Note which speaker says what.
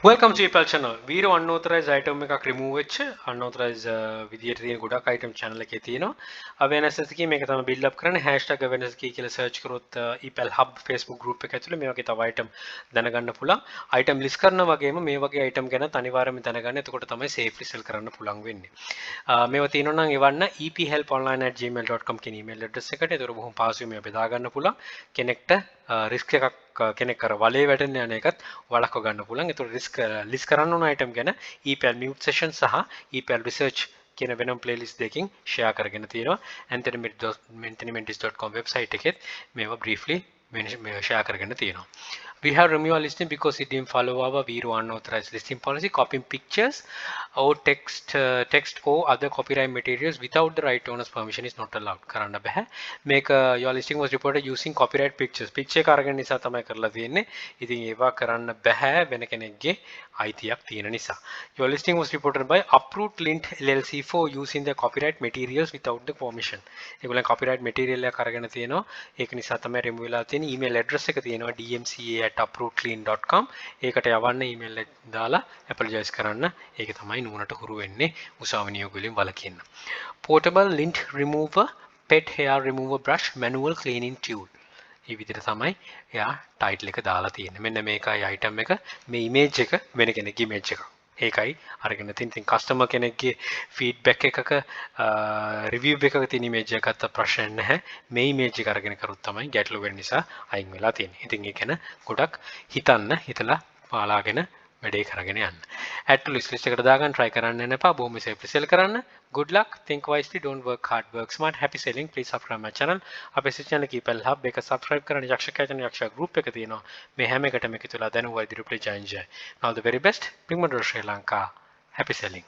Speaker 1: Welcome to Apple channel. Viro unauthorized item එකක් remove වෙච්ච unauthorized විදියට තියෙන ගොඩක් item channel එකේ තියෙනවා. awareness එකකින් මේක තමයි build up කරන්නේ #awareness කියලා search කරොත් Apple hub Facebook group එක ඇතුලේ මේ වගේ තව item දැනගන්න පුළුවන්. item list කරනා වගේම මේ වගේ item ගැන අනිවාර්යයෙන්ම දැනගන්න. එතකොට තමයි safely sell කරන්න පුළුවන් වෙන්නේ. මේවා තියෙනවා නම් එවන්න ephelponline@gmail.com කියන email address එකට. ඒතර බොහොම පහසුවෙන් මේවා බෙදා ගන්න පුළුවන්. කෙනෙක්ට risk එකක් කෙනෙක් අර වලේ වැටෙන්න යන එකත් වළක්ව ගන්න පුළුවන්. ඒතකොට risk list කරන්න ඕන item ගැන epal mute session සහ epal research කියන වෙනම playlist දෙකකින් share කරගෙන තියෙනවා. anthonymentis.com website එකෙත් මේවා briefly share කරගෙන තියෙනවා. We have removed our listing because it didn't follow our Vero unauthorized listing policy. Copying pictures or text or other copyright materials without the right owner's permission is not allowed. කරන්න බෑ. Make your listing was reported using copyright pictures. Picture එක අරගෙන නිසා තමයි කරලා තියෙන්නේ. ඉතින් ඒවා කරන්න බෑ වෙන කෙනෙක්ගේ අයිතියක් තියෙන නිසා. Your listing was reported by Uproot Lint LLC for using the copyright materials without the permission. ඒගොල්ලන් copyright material එක අරගෙන තියෙනවා. ඒක නිසා තමයි remove වෙලා තියෙන්නේ. email address එක තියෙනවා dmca@uprootclean.com. ඒකට යවන්න email එක දාලා apologize කරන්න. ඒක තමයි නුවණට හුරු වෙන්නේ උසාවි නියෝග වලින් වළකින්න. Portable lint remover, pet hair remover brush, manual cleaning tool. මේ විදිහට තමයි එයා ටයිටල් එක දාලා තියෙන්නේ. මෙන්න මේකයි item එක. මේ image එක වෙන කෙනෙක්ගේ image එක. ඒකයි අරගෙන තියෙන. ඉතින් customer කෙනෙක්ගේ feedback එකක review එකක තියෙන image එකක් අත්ත ප්‍රශ්න නැහැ. මේ image එක අරගෙන කරුත් තමයි ගැටලු වෙන නිසා අයින් වෙලා තියෙන්නේ. ඉතින් ඒක ගැන ගොඩක් හිතලා පාලාගෙන වැඩේ කරගෙන යන්න. add to list එකට දාගන්න try කරන්න යන්න එපා. බොහොම safely sell කරන්න. Good luck. Think wisely. Don't work hard. Work smart. Happy selling. Please subscribe my channel. අපේ channel එක Apple Hub එක subscribe කරන්න. යක්ෂ group එක තියෙනවා. මේ හැම එකටම එකතු වෙලා දැනුවා ඉදිරියට join. Now the very best. Bring Sri Lanka. Happy selling.